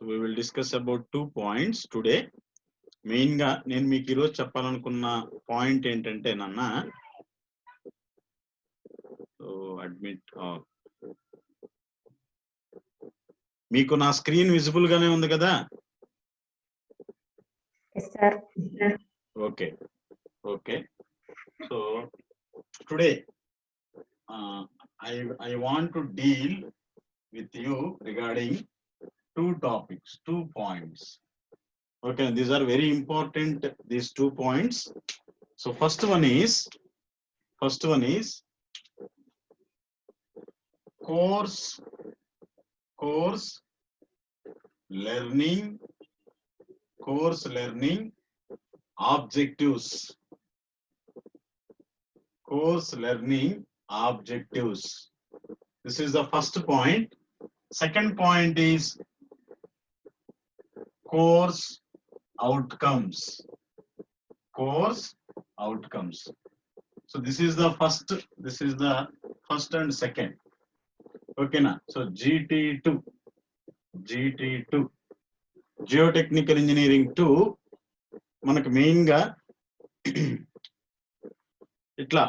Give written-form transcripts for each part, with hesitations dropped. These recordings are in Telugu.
So we will discuss about 2 points today. Main ga నేను మీకు ఈరోజు చెప్పాలనుకున్న పాయింట్ ఏంటంటే నాన్న సో అడ్మిట్ మీకు నా స్క్రీన్ విజిబుల్ గానే ఉంది కదా? Yes, sir. Okay. Okay. So today I want to deal with you regarding 2 topics, 2 points. Okay, these are very important, these 2 points. So first one is course learning objectives. Course learning objectives. This is the first point. Second point is course outcomes. Course outcomes. So this is the first and second. Okay na? So GT2 Geotechnical Engineering 2 మనకు మెయిన్ గా ఇట్లా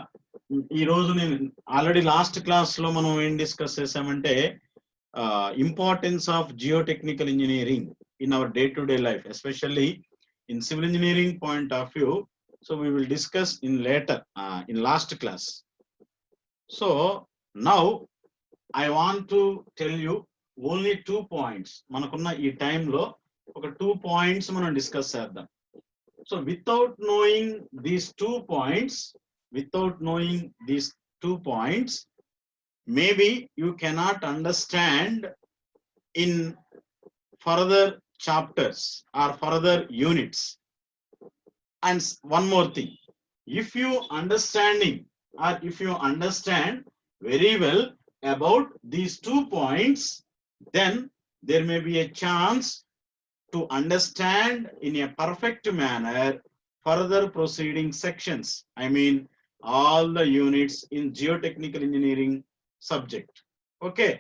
ఈ రోజు నేను ఆల్రెడీ లాస్ట్ క్లాస్ లో మనం ఏం డిస్కస్ చేసామంటే importance of geotechnical engineering in our day-to-day life, especially in civil engineering point of view. So we will discuss in later in last class. So now I want to tell you only 2 points. Manakunna ee time lo oka 2 points manam discuss cheddam. So without knowing these 2 points, maybe you cannot understand in further chapters or further units. And one more thing, if you understand very well about these 2 points, then there may be a chance to understand in a perfect manner further proceeding sections. I mean all the units in geotechnical engineering subject. Okay.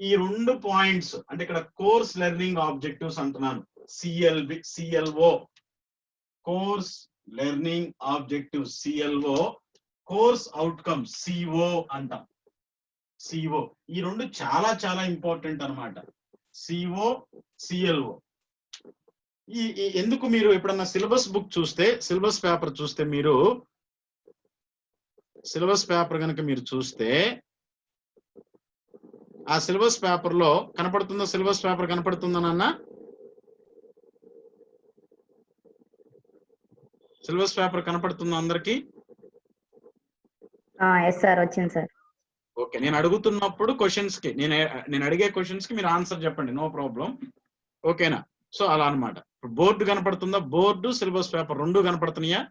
ఈ 2 పాయింట్స్ అంటే ఇక్కడ కోర్స్ లెర్నింగ్ ఆబ్జెక్టివ్స్ అంటున్నాను, CLO course learning objectives, CLO course outcomes, CO అంటాం. CO ఈ 2 చాలా చాలా ఇంపార్టెంట్ అన్నమాట. CO CLO ఈ ఎందుకు మీరు ఎప్పుడన్నా సిలబస్ బుక్ చూస్తే, సిలబస్ పేపర్ చూస్తే, మీరు సిలబస్ పేపర్ కనుక మీరు చూస్తే ఆ సిలబస్ పేపర్ లో కనపడుతుందా? సిలబస్ పేపర్ కనపడుతుందా నాన్న? సిలబస్ పేపర్ కనపడుతుందా అందరికి? Yes sir, వచ్చింది సార్. ఓకే, నేను అడుగుతున్నప్పుడు క్వశ్చన్స్ కి నేను అడిగే క్వశ్చన్స్ కి మీరు ఆన్సర్ చెప్పండి, నో ప్రాబ్లం. ఓకేనా? సో అలా అన్నమాట. బోర్డు కనపడుతుందా? బోర్డు సిలబస్ పేపర్ 2 కనపడుతున్నాయా?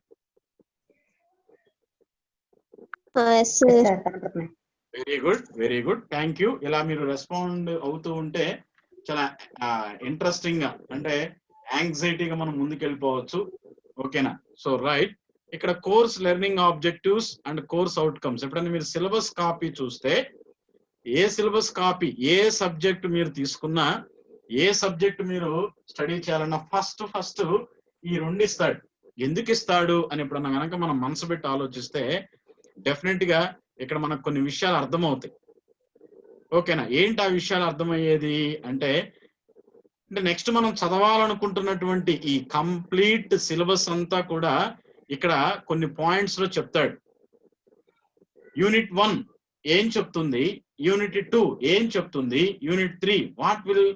Very good thank you. ఇలా మీరు రెస్పాండ్ అవుతూ ఉంటే చాలా ఇంట్రెస్టింగ్ గా, అంటే యాంగ్జైటీగా మనం ముందుకెళ్ళిపోవచ్చు. ఓకేనా? సో రైట్, ఇక్కడ course learning objectives and course outcomes. ఎప్పుడైనా మీరు సిలబస్ కాపీ చూస్తే, ఏ సిలబస్ కాపీ, ఏ సబ్జెక్ట్ మీరు తీసుకున్నా, ఏ సబ్జెక్ట్ మీరు స్టడీ చేయాలన్నా ఫస్ట్ ఈ 2 ఇస్తాడు. ఎందుకు ఇస్తాడు అని ఎప్పుడన్నా కనుక మనం మనసు పెట్టి ఆలోచిస్తే డెఫినెట్ గా ఇక్కడ మనకు కొన్ని విషయాలు అర్థమవుతాయి. ఓకేనా? ఏంటి ఆ విషయాలు అర్థమయ్యేది అంటే నెక్స్ట్ మనం చదవాలనుకుంటున్నటువంటి ఈ కంప్లీట్ సిలబస్ అంతా కూడా ఇక్కడ కొన్ని పాయింట్స్ లో చెప్తాడు. యూనిట్ 1 ఏం చెప్తుంది, యూనిట్ 2 ఏం చెప్తుంది, unit 3 what will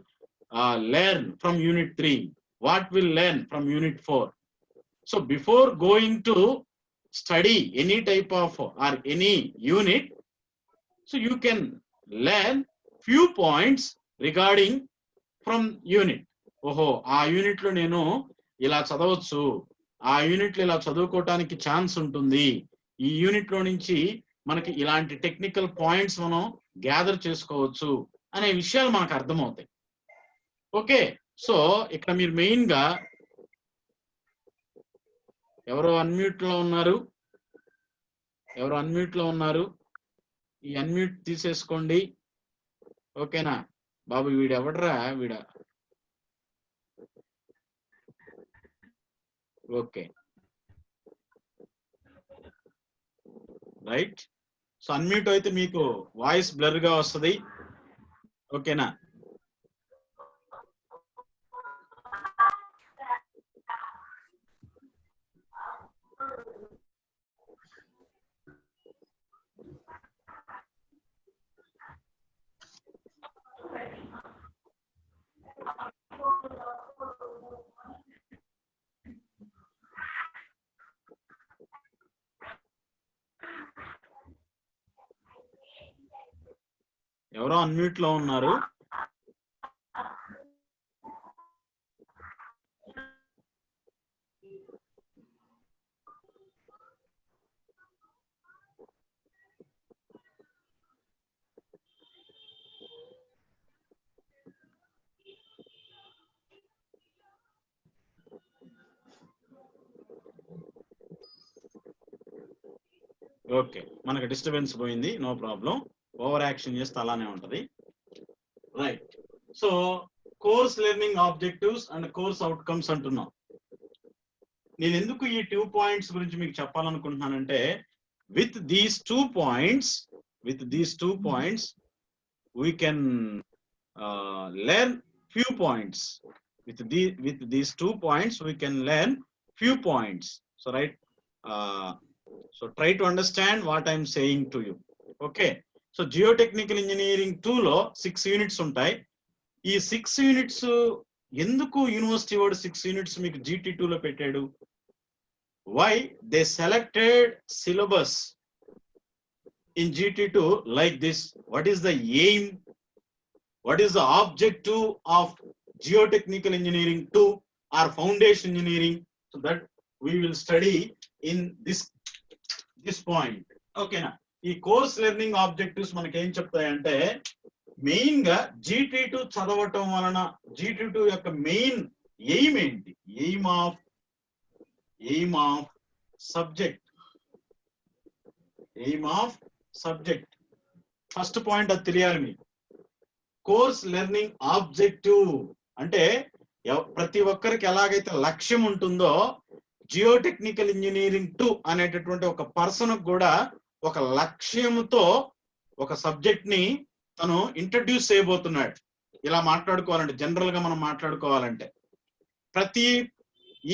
learn from unit 3, what will learn from unit 4. So before going to study any type of or any unit, so you can learn few points regarding from unit. ఓహో, ఆ యూనిట్ లో నేను ఇలా చదవచ్చు, ఆ యూనిట్ లో ఇలా చదువుకోవటానికి ఛాన్స్ ఉంటుంది, ఈ యూనిట్ లో నుంచి మనకి ఇలాంటి టెక్నికల్ పాయింట్స్ మనం గ్యాదర్ చేసుకోవచ్చు అనే విషయాలు మనకు అర్థమవుతాయి. ఓకే, సో ఇక్కడ మీరు మెయిన్ గా ఎవరో అన్మ్యూట్ లో ఉన్నారు, ఈ అన్మ్యూట్ తీసేసుకోండి. ఓకేనా? బాబు వీడెవడరా, ఓకే రైట్. సో అన్మ్యూట్ అయితే మీకు వాయిస్ బ్లర్ గా వస్తుంది. ఓకేనా? ఎవరో అన్మ్యూట్ లో ఉన్నారు. ఓకే, మనకు డిస్టర్బెన్స్ పోయింది, నో ప్రాబ్లం. ఓవర్ యాక్షన్ చేస్తే అలానే ఉంటది. Right. So course learning objectives and course outcomes అంటున్నాం. నేను ఎందుకు ఈ 2 పాయింట్స్ గురించి మీకు చెప్పాలనుకుంటున్నానంటే, with these 2 points we can learn few points. With these 2 points we can learn few points. So right, so try to understand what I am saying to you. Okay, so geotechnical engineering 2 లో 6 యూనిట్స్ ఉంటాయి. ఈ 6 యూనిట్స్ ఎందుకు యూనివర్సిటీ వాడు 6 యూనిట్స్ మీకు GT2 లో పెట్టాడు? Why they selected syllabus in GT2 like this? What is the aim? What is the objective of geotechnical engineering 2 or foundation engineering? So that we will study in this point. Okay na? ఈ కోర్స్ లెర్నింగ్ ఆబ్జెక్టివ్స్ మనకి ఏం చెప్తాయంటే, మెయిన్ గా GT2 చదవటం వలన GT2 యొక్క మెయిన్ ఎయిమ్ ఏంటి? Aim of subject. First point అది తెలియాలి మీకు. కోర్స్ లెర్నింగ్ ఆబ్జెక్టివ్ అంటే ప్రతి ఒక్కరికి ఎలాగైతే లక్ష్యం ఉంటుందో, జియోటెక్నికల్ ఇంజనీరింగ్ 2 అనేటటువంటి ఒక పర్సన్ కూడా ఒక లక్ష్యంతో ఒక సబ్జెక్ట్ ని తను ఇంట్రడ్యూస్ చేయబోతున్నాడు. ఇలా మాట్లాడుకోవాలంటే, జనరల్ గా మనం మాట్లాడుకోవాలంటే, ప్రతి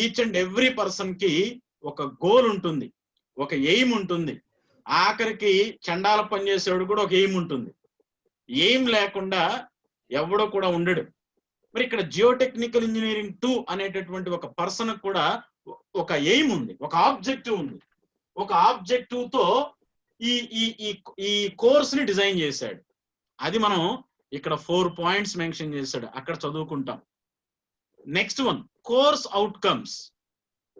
ఈచ్ అండ్ ఎవ్రీ పర్సన్ కి ఒక గోల్ ఉంటుంది, ఒక ఎయిమ్ ఉంటుంది. ఆఖరికి చండాల పనిచేసేవాడు కూడా ఒక ఎయిమ్ ఉంటుంది. ఎయిమ్ లేకుండా ఎవడో కూడా ఉండడు. మరి ఇక్కడ జియోటెక్నికల్ ఇంజనీరింగ్ 2 అనేటటువంటి ఒక పర్సన్ కూడా ఒక ఎయిమ్ ఉంది, ఒక ఆబ్జెక్టివ్ ఉంది. ఒక ఆబ్జెక్టివ్ తో ఈ కోర్స్ ని డిజైన్ చేశాడు. అది మనం ఇక్కడ 4 పాయింట్స్ మెన్షన్ చేశాడు, అక్కడ చదువుకుంటాం. Next one, course outcomes.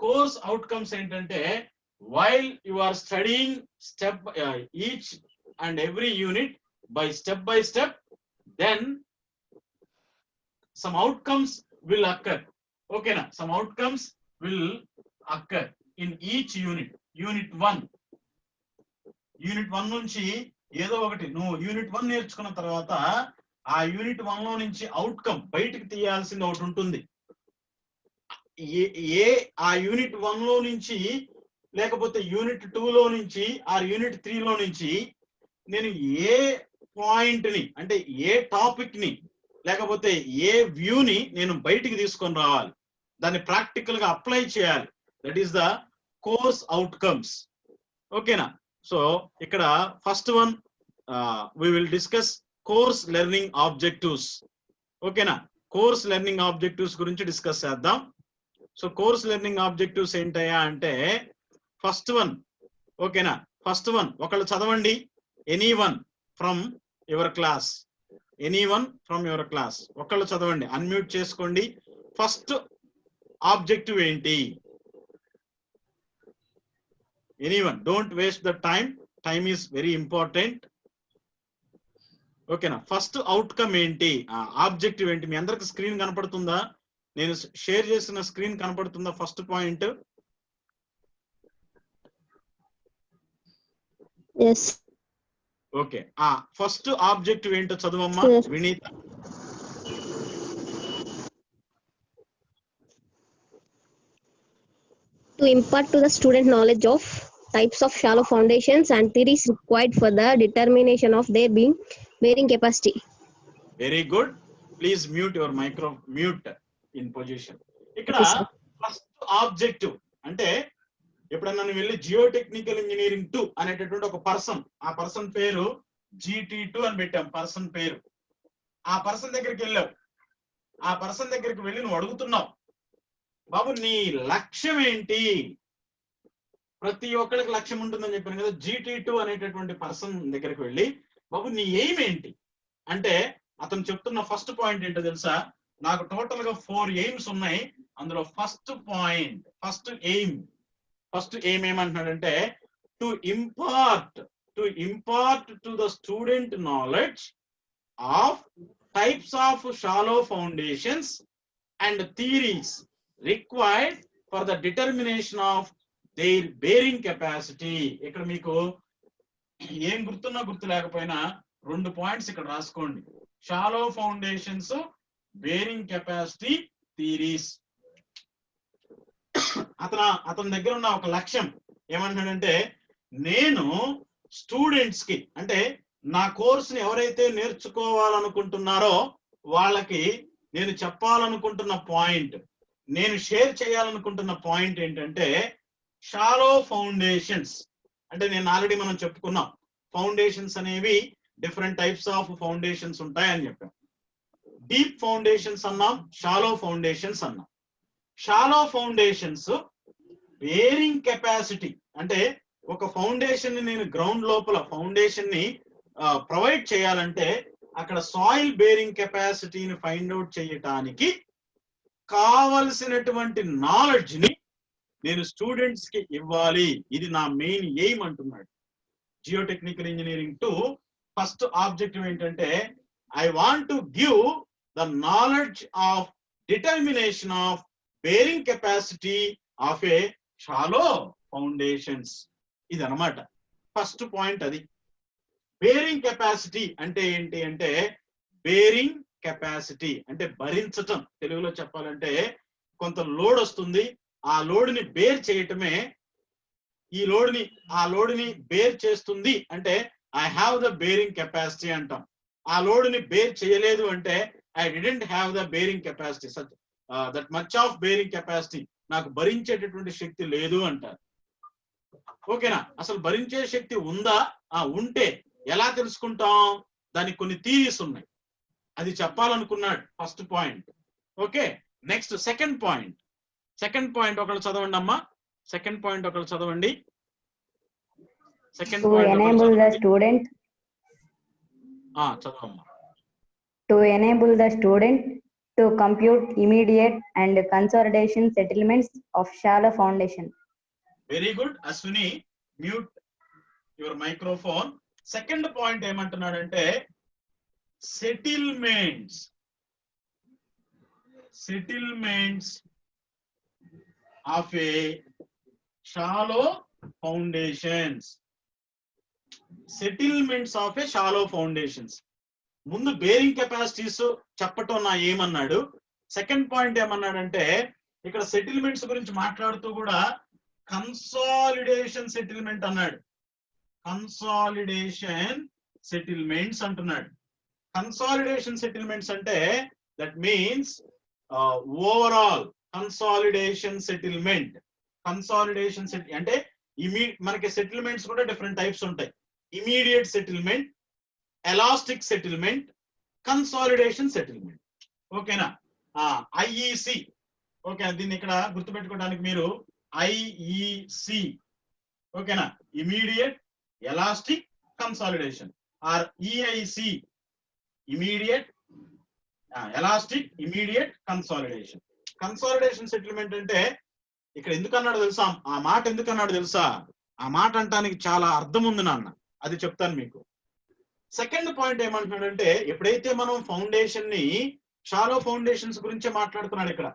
Course outcomes ఏంటంటే, while you are studying each and every unit by step, then some outcomes will occur. Okay na? Some outcomes will occur in each unit. Unit 1 నుంచి ఏదో ఒకటి నువ్వు యూనిట్ 1 నేర్చుకున్న తర్వాత ఆ యూనిట్ 1 లో నుంచి అవుట్కమ్ బయటికి తీయాల్సింది ఒకటి ఉంటుంది. ఆ యూనిట్ 1 లో నుంచి, లేకపోతే యూనిట్ 2 లో నుంచి, ఆ యూనిట్ 3 లో నుంచి నేను ఏ పాయింట్ ని, అంటే ఏ టాపిక్ ని, లేకపోతే ఏ వ్యూని నేను బయటికి తీసుకొని రావాలి, దాన్ని ప్రాక్టికల్ గా అప్లై చేయాలి. That is the course outcomes. ఓకేనా? సో ఇక్కడ first one we will discuss course learning objectives. ఓకేనా? కోర్స్ లెర్నింగ్ ఆబ్జెక్టివ్స్ గురించి డిస్కస్ చేద్దాం. సో కోర్స్ లెర్నింగ్ ఆబ్జెక్టివ్స్ ఏంటయ్యా అంటే, ఫస్ట్ వన్, ఓకేనా? ఫస్ట్ వన్ ఒకళ్ళు చదవండి. ఎనీవన్ ఫ్రమ్ యువర్ క్లాస్, ఒకళ్ళు చదవండి, అన్మ్యూట్ చేసుకోండి. ఫస్ట్ ఆబ్జెక్టివ్ ఏంటి? Anyone, don't waste the time is very important. ఓకేనా? ఫస్ట్ అవుట్కమ్ ఏంటి, ఆబ్జెక్టివ్ ఏంటి? మీ అందరికి స్క్రీన్ కనపడుతుందా? నేను షేర్ చేసిన స్క్రీన్ కనపడుతుందా? First point. Okay, first objective ఏంటో చదువమ్మా Vineetha. To impart to the student knowledge of types of shallow foundations and theories required for the determination of their bearing capacity. Very good. Please mute your mute in position. ఇక్కడ Okay, sir. ఫస్ట్ ఆబ్జెక్టివ్ అంటే ఎప్పుడన్నా నువ్వు వెళ్ళి జియోటెక్నికల్ ఇంజనీరింగ్ 2 అనేటటువంటి ఒక పర్సన్, ఆ పర్సన్ పేరు GT2 అని పెట్టాం పర్సన్ పేరు. ఆ పర్సన్ దగ్గరికి వెళ్ళావు, ఆ పర్సన్ దగ్గరికి వెళ్ళి నువ్వు అడుగుతున్నావు, బాబు నీ లక్ష్యం ఏంటి? ప్రతి ఒక్కరికి లక్ష్యం ఉంటుందని చెప్పాను కదా. GT2 అనేటటువంటి పర్సన్ దగ్గరికి వెళ్ళి బాబు నీ ఎయిమ్ ఏంటి అంటే అతను చెప్తున్న ఫస్ట్ పాయింట్ ఏంటో తెలుసా? నాకు టోటల్ గా 4 ఎయిమ్స్ ఉన్నాయి. అందులో ఫస్ట్ పాయింట్, ఫస్ట్ ఎయిమ్ ఏమంటున్నాడంటే to impart to the student knowledge of types of shallow foundations and theories required for the determination of their bearing capacity. ఇక్కడ మీకు ఏం గుర్తున్నా గుర్తు లేకపోయినా 2 పాయింట్స్ ఇక్కడ రాసుకోండి. Shallow foundations, bearing capacity, theories. అతని దగ్గర ఉన్న ఒక లక్ష్యం ఏమంటాడంటే నేను స్టూడెంట్స్ కి అంటే నా కోర్సుని ఎవరైతే నేర్చుకోవాలనుకుంటున్నారో వాళ్ళకి నేను చెప్పాలనుకుంటున్న పాయింట్, నేను షేర్ చేయాలనుకుంటున్న పాయింట్ ఏంటంటే షాలో ఫౌండేషన్స్ అంటే నేను ఆల్రెడీ మనం చెప్పుకున్నాం ఫౌండేషన్స్ అనేవి డిఫరెంట్ టైప్స్ ఆఫ్ ఫౌండేషన్స్ ఉంటాయని చెప్పాం. డీప్ ఫౌండేషన్స్ అన్నాం, షాలో ఫౌండేషన్స్ అన్నాం. షాలో ఫౌండేషన్స్ బేరింగ్ కెపాసిటీ అంటే ఒక ఫౌండేషన్ ని నేను గ్రౌండ్ లోపల ఫౌండేషన్ ని ప్రొవైడ్ చేయాలంటే అక్కడ సాయిల్ బేరింగ్ కెపాసిటీని ఫైండ్ అవుట్ చేయటానికి కావలసినటువంటి నాలెడ్జ్ ని నేను స్టూడెంట్స్ కి ఇవ్వాలి. ఇది నా మెయిన్ ఎయిమ్ అంటున్నాడు. జియోటెక్నికల్ ఇంజనీరింగ్ 2 ఫస్ట్ ఆబ్జెక్టివ్ ఏంటంటే I want to give the knowledge of determination of bearing capacity of a shallow foundations. ఇది అన్నమాట ఫస్ట్ పాయింట్. అది బేరింగ్ కెపాసిటీ అంటే ఏంటి అంటే బేరింగ్ కెపాసిటీ అంటే భరించటం. తెలుగులో చెప్పాలంటే కొంత లోడ్ వస్తుంది, ఆ లోడ్ ని బేర్ చేయటమే ఈ లోడ్ ని బేర్ చేస్తుంది అంటే I have the bearing capacity అంటాం. ఆ లోడ్ ని బేర్ చేయలేదు అంటే I didn't have the bearing capacity, that much of bearing capacity, నాకు భరించేటటువంటి శక్తి లేదు అంటారు. ఓకేనా? అసలు భరించే శక్తి ఉందా? ఉంటే ఎలా తెలుసుకుంటాం? దానికి కొన్ని థియరీస్ ఉన్నాయి, అది చెప్పాలనుకున్నాడు first point. Okay, next second point ఒకళ్ళు చదవండి అమ్మా. సెకండ్ పాయింట్ ఒకళ్ళు చదవండి. Second point enable the student చదవమ్మా. to enable the student to compute immediate and consolidation settlements of shallow foundation. Very good Ashwini, mute your microphone. Second point ఏమంటున్నాడంటే settlements of a shallow foundations. Settlements of a shallow foundations. ముందు బేరింగ్ కెపాసిటీస్ చెప్పటం నా ఏమన్నాడు. సెకండ్ పాయింట్ ఏమన్నాడంటే ఇక్కడ సెటిల్మెంట్స్ గురించి మాట్లాడుతూ కూడా కన్సాలిడేషన్ సెటిల్మెంట్ అన్నాడు. కన్సాలిడేషన్ సెటిల్మెంట్స్ అంటున్నాడు. కన్సాలిడేషన్ సెటిల్మెంట్స్ అంటే that means overall consolidation settlement. అంటే మనకి సెటిల్మెంట్స్ కూడా డిఫరెంట్ టైప్స్ ఉంటాయి. Immediate settlement, elastic settlement, consolidation settlement. ఓకేనా? ఐఈసి. ఓకే, దీన్ని ఇక్కడ గుర్తుపెట్టుకోవడానికి మీరు ఐఈసి. ఓకేనా? Immediate, elastic, consolidation. Or EIC, immediate, elastic, immediate, consolidation. Consolidation settlement అంటే ఇక్కడ ఎందుకన్నాడు తెలుసా? ఆ మాట ఎందుకన్నాడు తెలుసా? ఆ మాట అంటానికి చాలా అర్థం ఉంది నాన్న, అది చెప్తాను మీకు. సెకండ్ పాయింట్ ఏమంటున్నాడంటే ఎప్పుడైతే మనం ఫౌండేషన్ ని షాలో ఫౌండేషన్స్ గురించి మాట్లాడుతున్నాడు, ఇక్కడ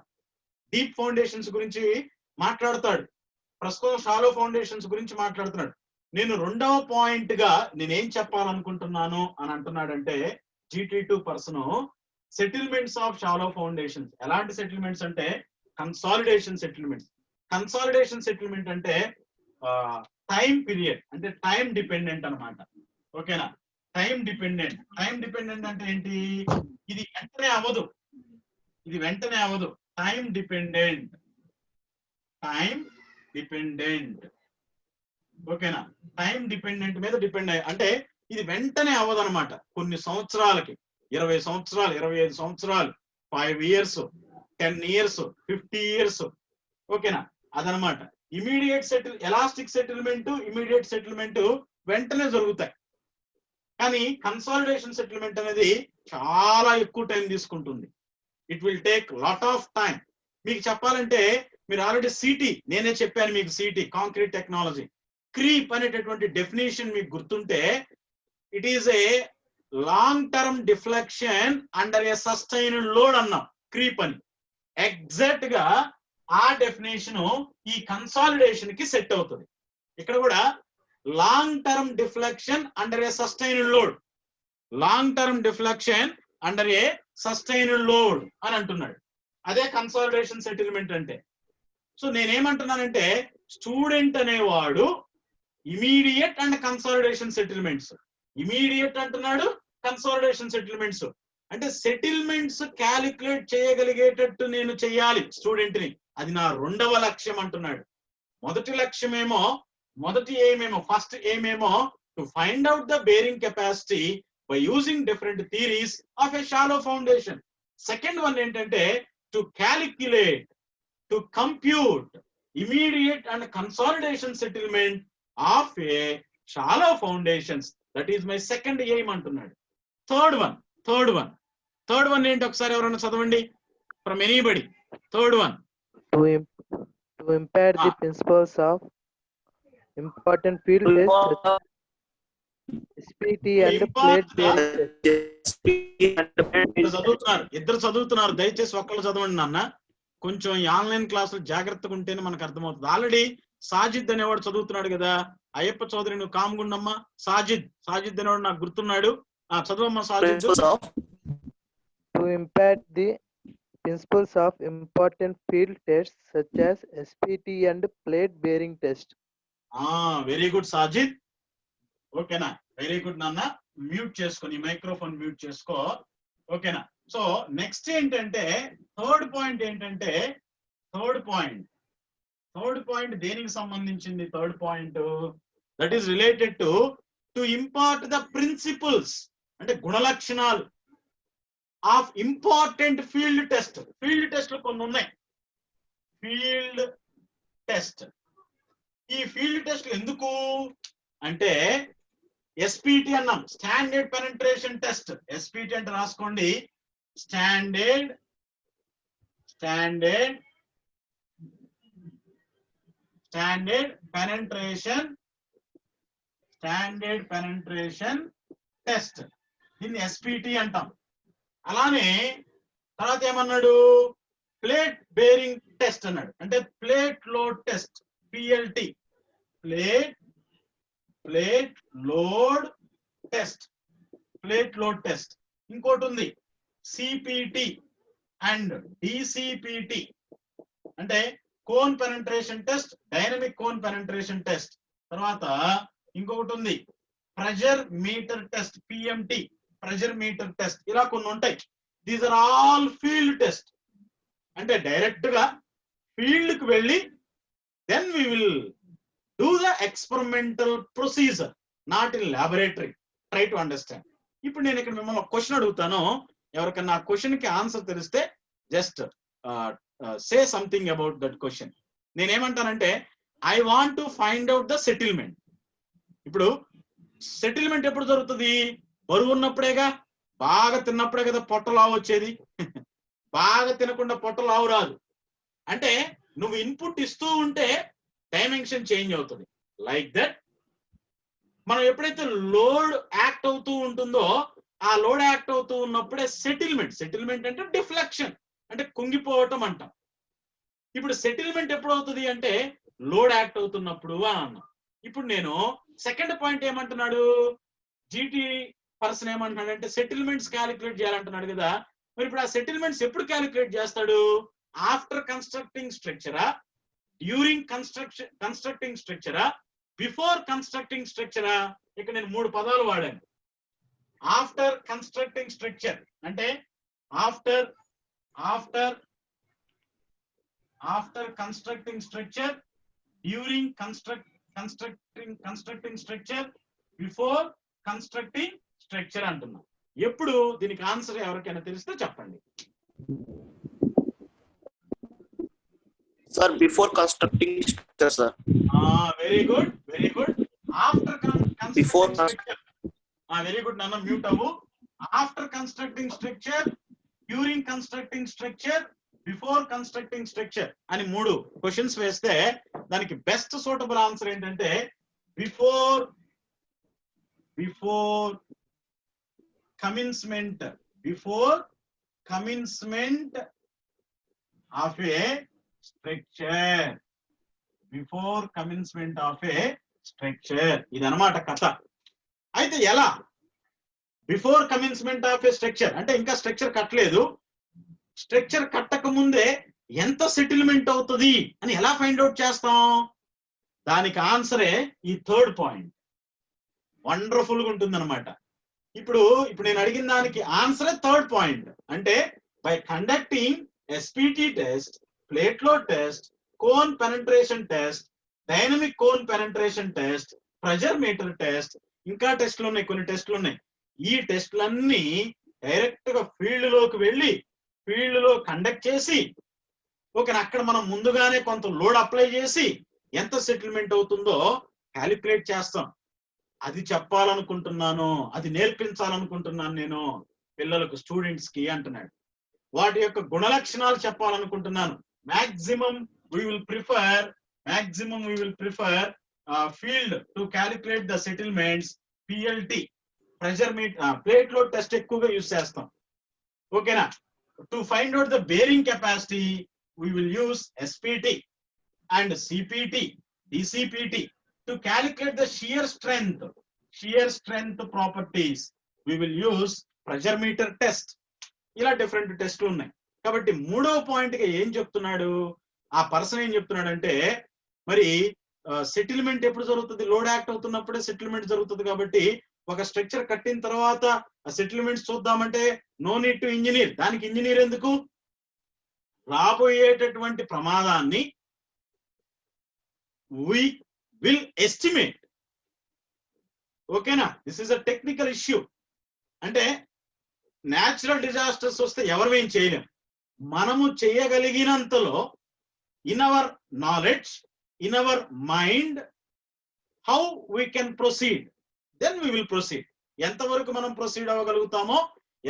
డీప్ ఫౌండేషన్స్ గురించి మాట్లాడతాడు. ప్రస్తుతం షాలో ఫౌండేషన్స్ గురించి మాట్లాడుతున్నాడు. నేను రెండవ పాయింట్ గా నేనేం చెప్పాలనుకుంటున్నాను అని అంటున్నాడంటే GT2 person settlements of shallow foundations. ఎలాంటి సెటిల్మెంట్స్ అంటే కన్సాలిడేషన్ సెటిల్మెంట్స్. కన్సాలిడేషన్ సెటిల్మెంట్ అంటే టైం పీరియడ్, అంటే టైం డిపెండెంట్ అన్నమాట. ఓకేనా? టైం డిపెండెంట్ అంటే ఏంటి? ఇది వెంటనే అవ్వదు, టైం డిపెండెంట్. ఓకేనా? టైం డిపెండెంట్ మీద డిపెండ్ అయ్యి, అంటే ఇది వెంటనే అవ్వదు అనమాట. కొన్ని సంవత్సరాలకి, 20 సంవత్సరాలు, 25 సంవత్సరాలు, 5 years, 10 years, 50 years. ఓకేనా? అదనమాట. ఎలాస్టిక్ సెటిల్మెంట్, ఇమీడియట్ సెటిల్మెంట్ వెంటనే జరుగుతాయి. కానీ కన్సాలిడేషన్ సెటిల్మెంట్ అనేది చాలా ఎక్కువ టైం తీసుకుంటుంది. It will take lot of time. మీకు చెప్పాలంటే మీరు ఆల్రెడీ సిటీ, నేనే చెప్పాను మీకు, సిటీ కాంక్రీట్ టెక్నాలజీ. క్రీప్ అనేటటువంటి డెఫినేషన్ మీకు గుర్తుంటే, it is a long term deflection under A sustained load అన్నాం క్రీప్ అని. ఎగ్జాక్ట్ గా ఆ డెఫినేషన్ ఈ కన్సాలిడేషన్ కి సెట్ అవుతుంది. ఇక్కడ కూడా లాంగ్ టర్మ్ డిఫ్లెక్షన్ అండర్ ఏ సస్టైన్డ్ లోడ్, అని అంటున్నాడు. అదే కన్సాలిడేషన్ సెటిల్మెంట్ అంటే. సో నేనేమంటున్నానంటే, స్టూడెంట్ అనేవాడు immediate and consolidation settlements, immediate అంటున్నాడు, కన్సాలిడేషన్ సెటిల్మెంట్స్ అంటే సెటిల్మెంట్స్ క్యాలిక్యులేట్ చేయగలిగేటట్టు నేను చెయ్యాలి స్టూడెంట్ ని. అది నా రెండవ లక్ష్యం అంటున్నాడు. మొదటి ఏమేమో ఫస్ట్ ఏమేమో to find out the bearing capacity by using different theories of a shallow foundation. Second one ఏంటంటే to calculate, to compute immediate and consolidation settlement of a shallow foundations. That is my second aim అంటున్నాడు. థర్డ్ వన్ ఏంటి ఒకసారి ఎవరైనా చదవండి, from anybody. Third one, to impart the principles of important field tests, SPT and plate bearing test. ఇద్దరు చదువుతున్నారు, దయచేసి ఒక్కళ్ళు చదవండి నాన్న. కొంచెం ఈ ఆన్లైన్ క్లాసులు జాగ్రత్తగా ఉంటేనే మనకు అర్థమవుతుంది. ఆల్రెడీ సాజిద్ అనేవాడు చదువుతున్నాడు కదా. అయ్యప్ప చౌదరి నువ్వు కామ్గుండమ్మా. సాజిద్ అనేవాడు నాకు గుర్తున్నాడు. చదువమ్మా Sajid. To impart the principles of important field tests such as SPT and plate bearing test. Very good Sajid. ఓకేనా? వెరీ గుడ్ నాన్న. మ్యూట్ చేసుకొని, మైక్రోఫోన్ మ్యూట్ చేసుకో. ఓకేనా? సో నెక్స్ట్ ఏంటంటే థర్డ్ పాయింట్ ఏంటంటే, థర్డ్ పాయింట్ దేనికి సంబంధించింది? Third point that is related to impart the principles, అంటే గుణలక్షణాలు of important field test. Field టెస్ట్లు కొన్ని ఉన్నాయి. ఫీల్డ్ టెస్ట్, ఈ ఫీల్డ్ టెస్ట్ ఎందుకు అంటే ఎస్పిటి అన్నాం, స్టాండర్డ్ పెనెట్రేషన్ టెస్ట్. ఎస్పిటి అంటే రాసుకోండి, స్టాండర్డ్ పెనెట్రేషన్ టెస్ట్. దీన్ని ఎస్పిటి అంటాం. అలానే తర్వాత ఏమన్నాడు? ప్లేట్ బేరింగ్ టెస్ట్ అన్నాడు, అంటే plate load test, PLT, plate load test. ఇంకోటి ఉంది సిపిటి అండ్ డిసిపిటి, అంటే cone penetration test, dynamic cone penetration test. తర్వాత ఇంకొకటి ఉంది pressure meter test, PMT, pressure meter test. ఇలా కొన్ని ఉంటాయి. These are all field test. అంటే డైరెక్ట్ గా ఫీల్డ్ కి వెళ్ళి then we will do the experimental procedure, not in laboratory. Try to understand. ఇప్పుడు నేను ఇక్కడ మిమ్మల్ని ఒక క్వశ్చన్ అడుగుతాను. ఎవరికన్నా ఆ క్వశ్చన్ కి ఆన్సర్ తెలిస్తే just say something about that question. నేనేమంటానంటే I want to find out the settlement. ఇప్పుడు సెటిల్మెంట్ ఎప్పుడు జరుగుతుంది? బరువు ఉన్నప్పుడేగా, బాగా తిన్నప్పుడే కదా పొట్ట లావు వచ్చేది. బాగా తినకుండా పొట్ట లావు రాదు. అంటే నువ్వు ఇన్పుట్ ఇస్తూ ఉంటే డైమెన్షన్ చేంజ్ అవుతుంది. లైక్ దట్ మనం ఎప్పుడైతే లోడ్ యాక్ట్ అవుతూ ఉంటుందో, ఆ లోడ్ యాక్ట్ అవుతూ ఉన్నప్పుడే సెటిల్మెంట్ అంటే డిఫ్లెక్షన్, అంటే కుంగిపోవటం అంటాం. ఇప్పుడు సెటిల్మెంట్ ఎప్పుడు అవుతుంది అంటే లోడ్ యాక్ట్ అవుతున్నప్పుడు అని అన్నాం. ఇప్పుడు నేను సెకండ్ పాయింట్ ఏమంటున్నాడు? జీటీ పర్సన్ ఏమంటున్నాడు అంటే సెటిల్మెంట్స్ క్యాలిక్యులేట్ చేయాలంటున్నాడు కదా. మరి ఇప్పుడు ఆ సెటిల్మెంట్స్ ఎప్పుడు క్యాలిక్యులేట్ చేస్తాడు? ఆఫ్టర్ కన్స్ట్రక్టింగ్ స్ట్రక్చరా, డ్యూరింగ్ కన్స్ట్రక్టింగ్ స్ట్రక్చరా, బిఫోర్ కన్స్ట్రక్టింగ్ స్ట్రక్చరా? ఇక్కడ నేను 3 పదాలు వాడాను. ఆఫ్టర్ కన్స్ట్రక్టింగ్ స్ట్రక్చర్ అంటే after constructing structure, during constructing structure, before constructing structure అంటున్నాం. ఎప్పుడు దీనికి ఆన్సర్ ఎవరికైనా తెలిస్తే చెప్పండి. Sir, before constructing structure, sir. Very good, very good. After Before constructing structure. Very good నాన్న, మ్యూట్ అవ్వు. After constructing structure, during constructing structure, before constructing structure అని 3 క్వశ్చన్స్ వేస్తే దానికి బెస్ట్ సూటబుల్ ఆన్సర్ ఏంటంటే before కమిన్స్మెంట్ of A structure. Before కమిన్స్మెంట్ of A structure, ఇదన్నమాట కథ. అయితే ఎలా బిఫోర్ కమిన్స్మెంట్ ఆఫ్ ఏ స్ట్రక్చర్ అంటే ఇంకా స్ట్రక్చర్ కట్టలేదు, స్ట్రక్చర్ కట్టక ముందే ఎంత సెటిల్మెంట్ అవుతుంది అని ఎలా ఫైండ్ అవుట్ చేస్తాం? దానికి ఆన్సరే ఈ 3rd పాయింట్. వండర్ఫుల్ గా ఉంటుంది అనమాట. ఇప్పుడు నేను అడిగిన దానికి ఆన్సరే 3rd పాయింట్. అంటే by conducting SPT test, plate load test, cone penetration test, dynamic cone penetration test, pressure meter test, ఇంకా టెస్ట్లు ఉన్నాయి, కొన్ని టెస్ట్లు ఉన్నాయి. ఈ టెస్ట్లన్నీ డైరెక్ట్ గా ఫీల్డ్ లోకి వెళ్ళి ఫీల్డ్ లో కండక్ట్ చేసి ఓకేనా, అక్కడ మనం ముందుగానే కొంత లోడ్ అప్లై చేసి ఎంత సెటిల్మెంట్ అవుతుందో క్యాలిక్యులేట్ చేస్తాం. అది చెప్పాలనుకుంటున్నాను, అది నేర్పించాలనుకుంటున్నాను నేను పిల్లలకు, స్టూడెంట్స్ కి అంటున్నాడు. వాటి యొక్క గుణలక్షణాలు చెప్పాలనుకుంటున్నాను. Maximum we will prefer field to calculate the settlements, PLT, pressure meter, plate load test ఎక్కువగా యూస్ చేస్తాం. ఓకేనా. To find out the bearing capacity, we will use SPT and CPT, DCPT. To calculate the shear strength properties, we will use pressure meter test. ఇలా డిఫరెంట్ టెస్ట్లు ఉన్నాయి. కాబట్టి 3వ పాయింట్ గా ఏం చెప్తున్నాడు ఆ పర్సన్, ఏం చెప్తున్నాడంటే మరి సెటిల్మెంట్ ఎప్పుడు జరుగుతుంది? లోడ్ యాక్ట్ అవుతున్నప్పుడే సెటిల్మెంట్ జరుగుతుంది. కాబట్టి ఒక స్ట్రక్చర్ కట్టిన తర్వాత ఆ సెటిల్మెంట్స్ చూద్దామంటే నో నీడ్ టు ఇంజనీర్. దానికి ఇంజనీర్ ఎందుకు? రాబోయేటటువంటి ప్రమాదాన్ని we will estimate. ఓకేనా, this is a technical issue. అంటే న్యాచురల్ డిజాస్టర్స్ వస్తే ఎవరు ఏం చేయలేం. మనము చేయగలిగినంతలో in our knowledge, in our mind, how we can proceed, then we will proceed. ఎంతవరకు మనం ప్రొసీడ్ అవ్వగలుగుతామో,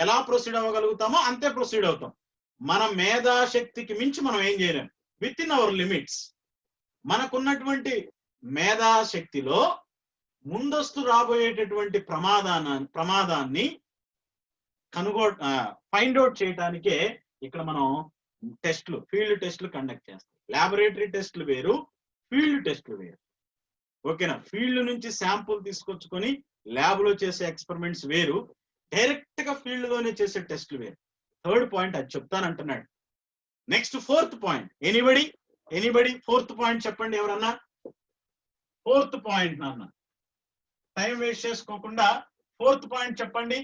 ఎలా ప్రొసీడ్ అవ్వగలుగుతామో అంతే ప్రొసీడ్ అవుతాం. మన మేధాశక్తికి మించి మనం ఏం చేయలేం. విత్ ఇన్ అవర్ లిమిట్స్, మనకున్నటువంటి మేధాశక్తిలో ముందస్తు రాబోయేటటువంటి ప్రమాదాన్ని ఫైండ్ అవుట్ చేయడానికే ఇక్కడ మనం టెస్ట్లు, ఫీల్డ్ టెస్ట్లు కండక్ట్ చేస్తాం. ల్యాబొరేటరీ టెస్ట్లు వేరు, ఫీల్డ్ టెస్ట్లు వేరు. ఓకేనా. ఫీల్డ్ నుంచి శాంపుల్ తీసుకొచ్చుకొని ల్యాబ్ లో చేసే ఎక్స్పెరిమెంట్స్ వేరు, డైరెక్ట్ గా ఫీల్డ్ లోనే చేసే టెస్ట్లు వేరు. 3rd పాయింట్ అది చెప్తానంటున్నాడు. Next 4th point. Anybody 4th point చెప్పండి ఎవరన్నా. 4th పాయింట్ నాన్న, టైం వేస్ట్ చేసుకోకుండా 4th పాయింట్ చెప్పండి.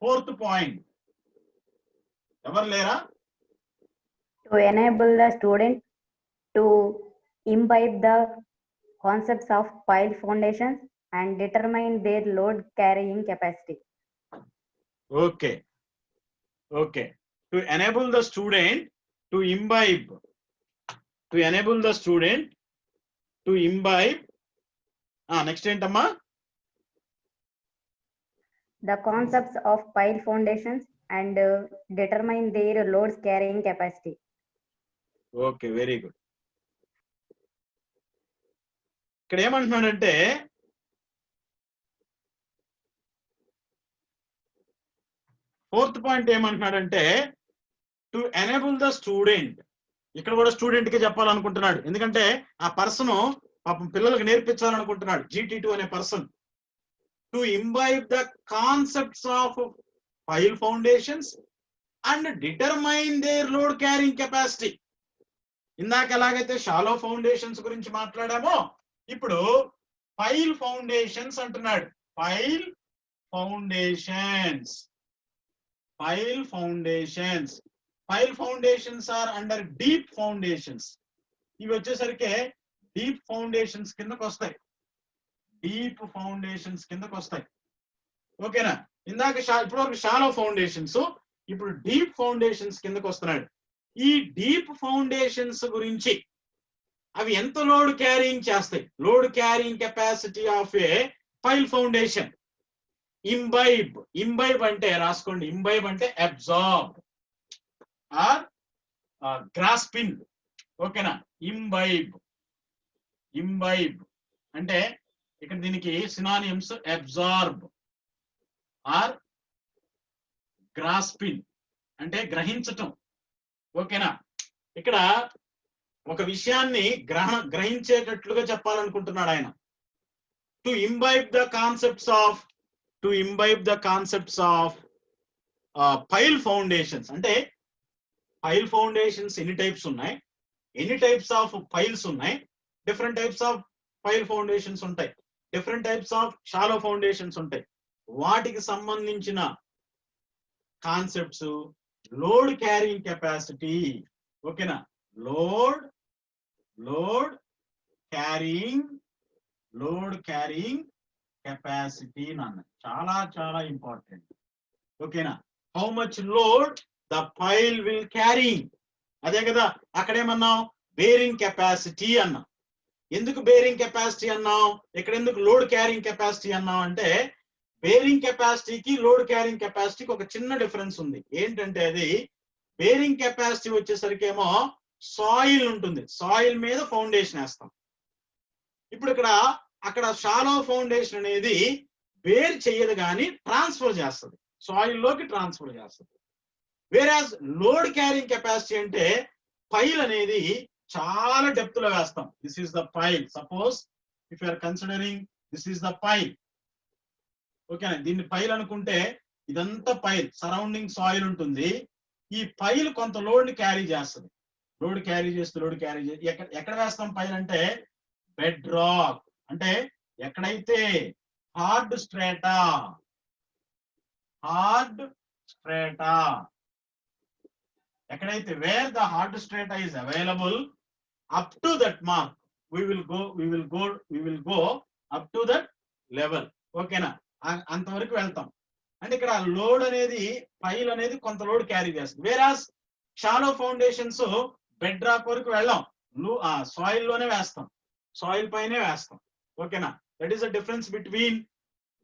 4th పాయింట్ ఎవరు లేరా? To enable the student to imbibe the concepts of pile foundations and determine their load carrying capacity. Okay. To enable the student to imbibe next ఏంటమ్మా? The concepts of pile foundations and determine their loads carrying capacity. Okay, very good. ఇక్కడ ఏమంటున్నాడంటే ఫోర్త్ పాయింట్ ఏమంటున్నాడంటే టు ఎనేబుల్ ద స్టూడెంట్. ఇక్కడ కూడా స్టూడెంట్ కి చెప్పాలనుకుంటున్నాడు, ఎందుకంటే ఆ పర్సన్ పాపం పిల్లలకు నేర్పించాలనుకుంటున్నాడు. GT2 అనే person to imbibe the concepts of pile foundations and determine their load carrying capacity. ఇందాక ఎలాగైతే షాలో ఫౌండేషన్స్ గురించి మాట్లాడామో ఇప్పుడు పైల్ ఫౌండేషన్స్ అంటున్నాడు. Pile foundations. Pile foundations. Pile foundations are under deep foundations. ఇవి వచ్చేసరికి డీప్ ఫౌండేషన్స్ కిందకు వస్తాయి. డీప్ ఫౌండేషన్స్ కిందకు వస్తాయి. ఓకేనా? ఇందాక ఇప్పటి వరకు షాలో ఫౌండేషన్స్, ఇప్పుడు డీప్ ఫౌండేషన్స్ కిందకు వస్తున్నాడు. ఈ డీప్ ఫౌండేషన్స్ గురించి అవి ఎంత లోడ్ క్యారింగ్ చేస్తాయి? Load carrying capacity of a pile foundation. Imbibe. Imbibe అంటే రాసుకోండి. ఇంబైబ్ అంటే అబ్జార్బ్ ఆర్ గ్రాస్పింగ్. ఓకేనా? ఇంబైబ్. ఇంబైబ్ అంటే ఇక్కడ దీనికి సినానిమ్స్ అబ్జార్బ్ ఆర్ గ్రాస్పింగ్ అంటే గ్రహించటం. ఓకేనా? ఇక్కడ ఒక విషయాన్ని గ్రహించేటట్లుగా చెప్పాలనుకుంటున్నాడు ఆయన. To imbibe the concepts of pile foundations. అంటే పైల్ ఫౌండేషన్స్ ఎన్ని టైప్స్ ఉన్నాయి, ఎన్ని టైప్స్ ఆఫ్ పైల్స్ ఉన్నాయి, different types of pile foundations ఉంటాయి, different types of shallow foundations ఉంటాయి. వాటికి సంబంధించిన కాన్సెప్ట్స్ లోడ్ క్యారింగ్ కెపాసిటీ. ఓకేనా? లోడ్ క్యారింగ్ కెపాసిటీ నాన్న చాలా చాలా ఇంపార్టెంట్. ఓకేనా? How much load the pile will carry. అదే కదా అక్కడేమన్నాం? బేరింగ్ కెపాసిటీ అన్నాం. ఎందుకు బేరింగ్ కెపాసిటీ అన్నాం? ఇక్కడ ఎందుకు లోడ్ క్యారింగ్ కెపాసిటీ అన్నాం అంటే బేరింగ్ కెపాసిటీకి లోడ్ క్యారింగ్ కెపాసిటీకి ఒక చిన్న డిఫరెన్స్ ఉంది. ఏంటంటే అది బేరింగ్ కెపాసిటీ వచ్చేసరికి ఏమో సాయిల్ ఉంటుంది, సాయిల్ మీద ఫౌండేషన్ వేస్తాం. ఇప్పుడు అక్కడ షాలో ఫౌండేషన్ అనేది బేర్ చెయ్యదు కానీ ట్రాన్స్ఫర్ చేస్తుంది, సాయిల్ లోకి ట్రాన్స్ఫర్ చేస్తుంది. వేరాజ్ లోడ్ క్యారింగ్ కెపాసిటీ అంటే పైల్ అనేది చాలా డెప్త్ లో వేస్తాం. This is the pile. Suppose if you are considering this is the pile. ఓకేనా? దీన్ని పైల్ అనుకుంటే ఇదంతా పైల్, సరౌండింగ్ సాయిల్ ఉంటుంది. ఈ పైల్ కొంత లోడ్ ని క్యారీ చేస్తుంది. లోడ్ క్యారీ ఎక్కడ వేస్తాం పైల్ అంటే బెడ్ రాక్. అంటే ఎక్కడైతే హార్డ్ స్ట్రేటా ఎక్కడైతే where the hard strata is available up to that mark we will go up to that level. ఓకేనా? అంతవరకు వెళ్తాం. అంటే ఇక్కడ లోడ్ అనేది పైల్ అనేది కొంత లోడ్ క్యారీ చేస్తుంది. Whereas shallow foundations bedrock వరకు వెళ్ళాం, సాయిల్ లోనే వేస్తాం, సాయిల్ పైనే వేస్తాం. ఓకేనా? That is the difference between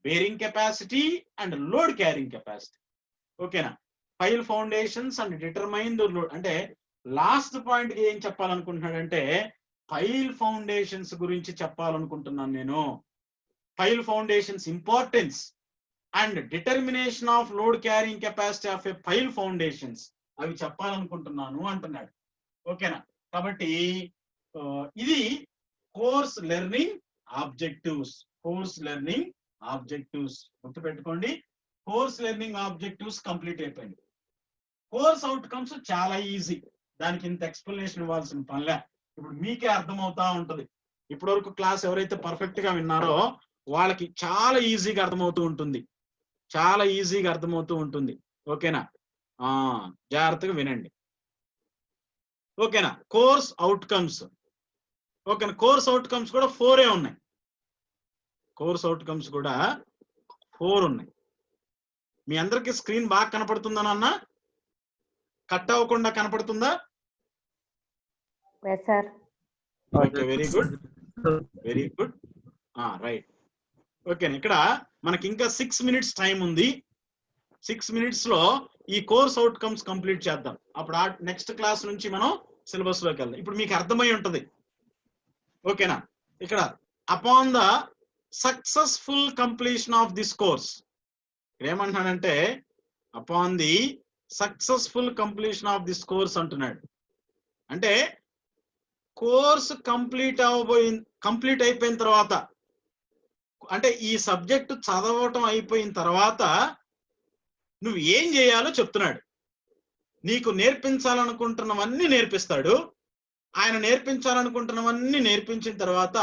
bearing capacity and load carrying capacity. ఓకేనా? Pile foundations and determine the load. అంటే లాస్ట్ పాయింట్ కి ఏం చెప్పాలనుకుంటున్నాడంటే పైల్ ఫౌండేషన్స్ గురించి చెప్పాలనుకుంటున్నాను నేను. Pile foundations importance and determination of load carrying capacity of a pile foundations అవి చెప్పాలనుకుంటున్నాను అంటున్నాడు. ఓకేనా? కాబట్టి ఇది కోర్స్ లెర్నింగ్ ఆబ్జెక్టివ్స్. గుర్తుపెట్టుకోండి, కోర్స్ లెర్నింగ్ ఆబ్జెక్టివ్స్ కంప్లీట్ అయిపోయింది. కోర్స్ అవుట్కమ్స్ చాలా ఈజీ, దానికి ఇంత ఎక్స్ప్లెనేషన్ ఇవ్వాల్సిన పనిలే. ఇప్పుడు మీకే అర్థమవుతా ఉంటది. ఇప్పటి వరకు క్లాస్ ఎవరైతే పర్ఫెక్ట్ గా విన్నారో వాళ్ళకి చాలా ఈజీగా అర్థమవుతూ ఉంటుంది. ఓకేనా? జాగ్రత్తగా వినండి. ఓకేనా? Course outcomes. ఓకేనా? కోర్స్ అవుట్కమ్స్ కూడా 4 ఉన్నాయి. మీ అందరికి స్క్రీన్ బాగా కనపడుతుందా నాన్న? కట్ అవ్వకుండా కనపడుతుందా? Yes, sir. Okay, very good. Right. Okay, ఇక్కడ మనకి ఇంకా 6 minutes టైం ఉంది. 6 minutes లో ఈ కోర్స్ అవుట్కమ్స్ కంప్లీట్ చేద్దాం. అప్పుడు నెక్స్ట్ క్లాస్ నుంచి మనం సిలబస్ లోకి వెళ్దాం. ఇప్పుడు మీకు అర్థమై ఉంటది. ఓకేనా? ఇక్కడ upon the successful completion of this course ఏమంటున్నాడంటే upon the successful completion of this course అంటున్నాడు. అంటే కోర్స్ కంప్లీట్ అయిపోయిన తర్వాత, అంటే ఈ సబ్జెక్ట్ చదవటం అయిపోయిన తర్వాత నువ్వు ఏం చేయాలో చెప్తున్నాడు. నీకు నేర్పించాలనుకుంటున్నవన్నీ నేర్పిస్తాడు. ఆయన నేర్పించాలనుకుంటున్నవన్నీ నేర్పించిన తర్వాత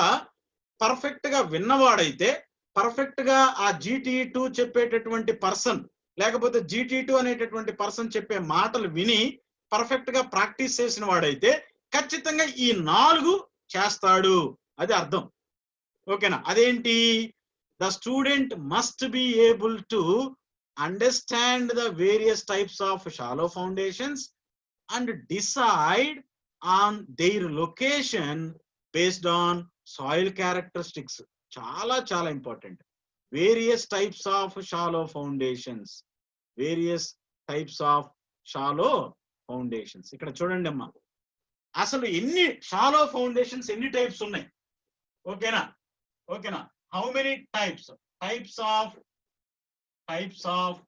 పర్ఫెక్ట్ గా విన్నవాడైతే, పర్ఫెక్ట్ గా ఆ GTE2 చెప్పేటటువంటి పర్సన్, లేకపోతే GTE2 అనేటటువంటి పర్సన్ చెప్పే మాటలు విని పర్ఫెక్ట్ గా ప్రాక్టీస్ చేసిన వాడైతే ఖచ్చితంగా ఈ 4 చేస్తాడు. అది అర్థం. ఓకేనా? అదేంటి? The student must be able to understand the various types of shallow foundations and decide on their location based on soil characteristics. చాలా చాలా important. Various types of shallow foundations, various types of shallow foundations. ఇక్కడ చూడండి అమ్మా, అసలు ఎన్ని షాలో ఫౌండేషన్స్, ఎన్ని టైప్స్ ఉన్నాయి? ఓకేనా? ఓకేనా? How many types of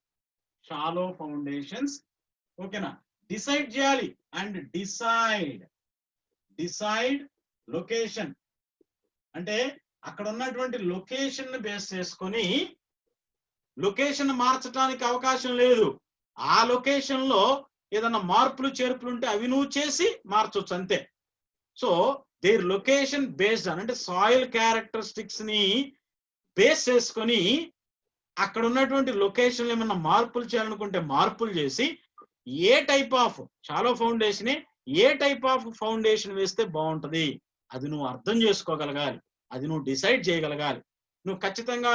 shallow foundations. ఓకేనా? డిసైడ్ చేయాలి. అండ్ డిసైడ్ లొకేషన్ అంటే అక్కడ ఉన్నటువంటి లొకేషన్ ని బేస్ చేసుకొని, లొకేషన్ మార్చడానికి అవకాశం లేదు. ఆ లొకేషన్ లో ఏదైనా మార్పులు చేర్పులు ఉంటే అవి నువ్వు చేసి మార్చొచ్చు అంతే. సో దేర్ లొకేషన్ బేస్డ్ అంటే సాయిల్ క్యారెక్టరిస్టిక్స్ ని బేస్ చేసుకొని అక్కడ ఉన్నటువంటి లొకేషన్ ఏమన్నా మార్పులు చేయాలనుకుంటే మార్పులు చేసి, ఏ టైప్ ఆఫ్ షాలో ఫౌండేషన్, ఏ టైప్ ఆఫ్ ఫౌండేషన్ వేస్తే బాగుంటది అది నువ్వు అర్థం చేసుకోగలగాలి. అది నువ్వు డిసైడ్ చేయగలగాలి. నువ్వు ఖచ్చితంగా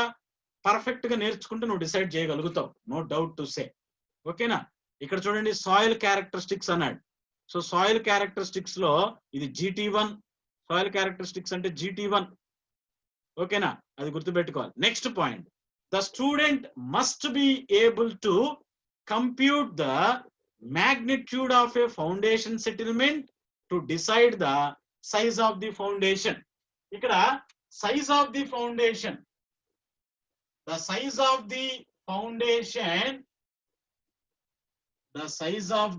పర్ఫెక్ట్ గా నేర్చుకుంటే నువ్వు డిసైడ్ చేయగలుగుతావు. No doubt to say. ఓకేనా? ఇక్కడ చూడండి, సాయిల్ క్యారెక్టరిస్టిక్స్ అన్నాడు. సో సాయిల్ క్యారెక్టరిస్టిక్స్ లో ఇది GT1. సాయిల్ క్యారెక్టరిస్టిక్స్ అంటే GT1. ఓకేనా? అది గుర్తుపెట్టుకోవాలి. Next point, the student must be able to compute the magnitude of a foundation settlement to decide the size of the foundation. ఇక్కడ size of the foundation, the size of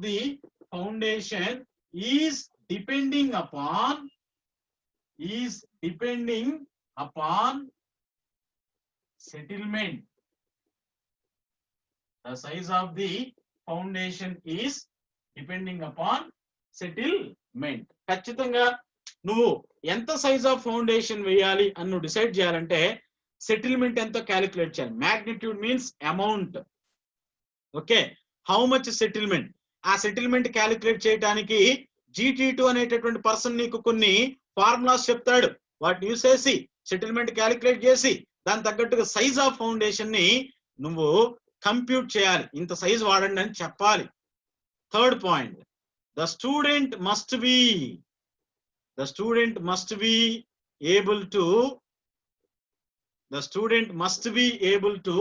the foundation is depending upon settlement. The size of the foundation is depending upon settlement. ఖచ్చితంగా నువ్వు ఎంత సైజ్ ఆఫ్ ఫౌండేషన్ వేయాలి అని నువ్వు డిసైడ్ చేయాలంటే సెటిల్మెంట్ ఎంతో క్యాలిక్యులేట్ చేయాలి. Magnitude means amount. Okay, how much settlement. ఆ సెటిల్మెంట్ క్యాలిక్యులేట్ చేయడానికి GT2 అనేటటువంటి పర్సన్ నీకు కొన్ని ఫార్ములాస్ చెప్తాడు. వాటిని యూస్ చేసి సెటిల్మెంట్ క్యాలిక్యులేట్ చేసి దాని తగ్గట్టుగా సైజ్ ఆఫ్ ఫౌండేషన్ ని నువ్వు కంప్యూట్ చేయాలి. ఇంత సైజ్ వాడండి అని చెప్పాలి. Third point, the student must be able to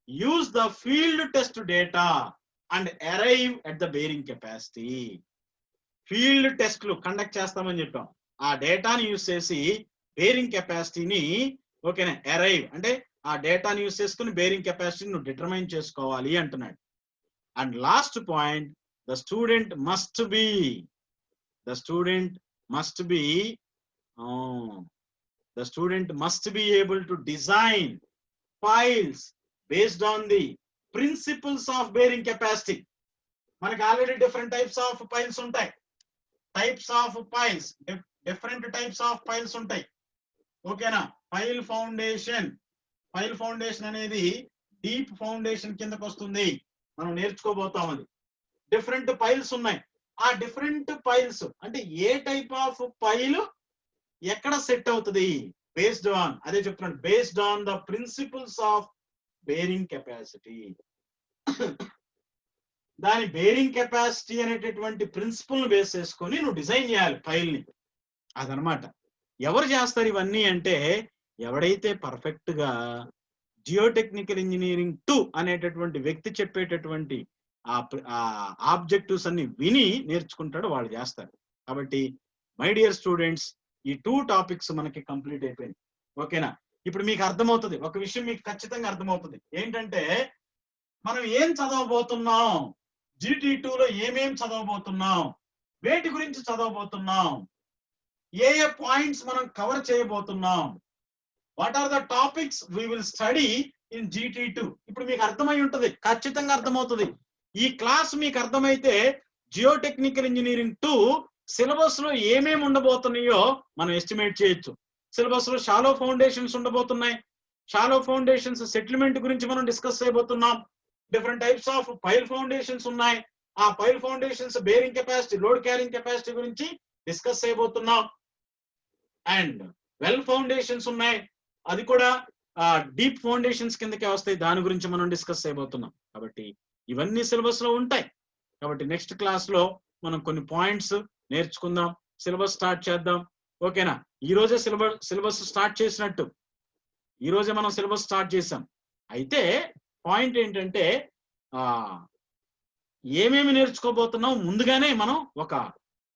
use the field test data and arrive at the bearing capacity. Field టెస్ట్లు కండక్ట్ చేస్తామని చెప్పాం. ఆ డేటాని యూస్ చేసి బేరింగ్ కెపాసిటీని, ఓకేనా, అరైవ్ అంటే ఆ డేటాని యూస్ చేసుకుని బేరింగ్ కెపాసిటీని నువ్వు డిటర్మైన్ చేసుకోవాలి అంటున్నాడు. And last point, the student must be able to design piles based on the principles of bearing capacity. మనకి already different types of piles ఉంటాయి. డిఫరెంట్ టైప్స్ ఆఫ్ పైల్స్ ఉంటాయి. ఓకేనా? పైల్ ఫౌండేషన్ అనేది డీప్ ఫౌండేషన్ కిందకు వస్తుంది. మనం నేర్చుకోబోతాం. అది డిఫరెంట్ పైల్స్ ఉన్నాయి. ఆ డిఫరెంట్ పైల్స్ అంటే ఏ టైప్ ఆఫ్ పైల్ ఎక్కడ సెట్ అవుతుంది బేస్డ్ ఆన్, అదే చెప్తున్నాను, based on the principles of bearing capacity. దాని బేరింగ్ కెపాసిటీ అనేటటువంటి ప్రిన్సిపల్ బేస్ చేసుకొని నువ్వు డిజైన్ చేయాలి ఫైల్ ని. అదనమాట. ఎవరు చేస్తారు ఇవన్నీ అంటే ఎవడైతే పర్ఫెక్ట్ గా జియోటెక్నికల్ ఇంజనీరింగ్ 2 అనేటటువంటి వ్యక్తి చెప్పేటటువంటి ఆ ఆబ్జెక్టివ్స్ అన్ని విని నేర్చుకుంటాడో వాళ్ళు చేస్తారు. కాబట్టి మై డియర్ స్టూడెంట్స్, ఈ 2 టాపిక్స్ మనకి కంప్లీట్ అయిపోయింది. ఓకేనా? ఇప్పుడు మీకు అర్థమవుతుంది, ఒక విషయం మీకు ఖచ్చితంగా అర్థమవుతుంది. ఏంటంటే మనం ఏం చదవబోతున్నాం, GT2లో ఏమేం చదవబోతున్నాం, వేటి గురించి చదవబోతున్నాం, ఏ పాయింట్స్ మనం కవర్ చేయబోతున్నాం, what are the topics we will study in GT2. ఇప్పుడు మీకు అర్థమై ఉంటుంది, ఖచ్చితంగా అర్థమవుతుంది. ఈ క్లాస్ మీకు అర్థమైతే జియోటెక్నికల్ ఇంజనీరింగ్ 2 సిలబస్ లో ఏమేమి ఉండబోతున్నాయో మనం ఎస్టిమేట్ చేయొచ్చు. సిలబస్ లో షాలో ఫౌండేషన్స్ ఉండబోతున్నాయి. షాలో ఫౌండేషన్స్ సెటిల్మెంట్ గురించి మనం డిస్కస్ చేయబోతున్నాం. Different types of pile foundations ఉన్నాయి. ఆ pile foundations bearing capacity, load carrying capacity గురించి డిస్కస్ చేయబోతున్నాం. అండ్ వెల్ ఫౌండేషన్స్ ఉన్నాయి, అది కూడా డీప్ ఫౌండేషన్స్ కిందకే వస్తాయి, దాని గురించి మనం డిస్కస్ చేయబోతున్నాం. కాబట్టి ఇవన్నీ సిలబస్ లో ఉంటాయి. కాబట్టి నెక్స్ట్ క్లాస్ లో మనం కొన్ని పాయింట్స్ నేర్చుకుందాం, సిలబస్ స్టార్ట్ చేద్దాం. ఓకేనా? ఈ రోజే సిలబస్ స్టార్ట్ చేసినట్టు, ఈ రోజే మనం సిలబస్ స్టార్ట్ చేసాం. అయితే పాయింట్ ఏంటంటే ఏమేమి నేర్చుకోబోతున్నాం ముందుగానే మనం ఒక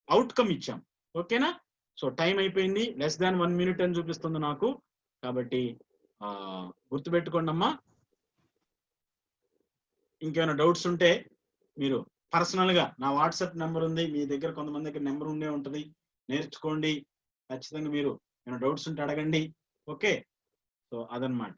అవుట్కమ్ ఇచ్చాం. ఓకేనా? సో టైం అయిపోయింది, లెస్ దాన్ 1 minute అని చూపిస్తుంది నాకు. కాబట్టి గుర్తుపెట్టుకోండి అమ్మా. ఇంకేమైనా డౌట్స్ ఉంటే మీరు పర్సనల్ గా, నా వాట్సాప్ నెంబర్ ఉంది, మీ దగ్గర కొంతమంది దగ్గర నెంబర్ ఉండే ఉంటుంది, నేర్చుకోండి. ఖచ్చితంగా మీరు ఏమైనా డౌట్స్ ఉంటే అడగండి. ఓకే, సో అదనమాట.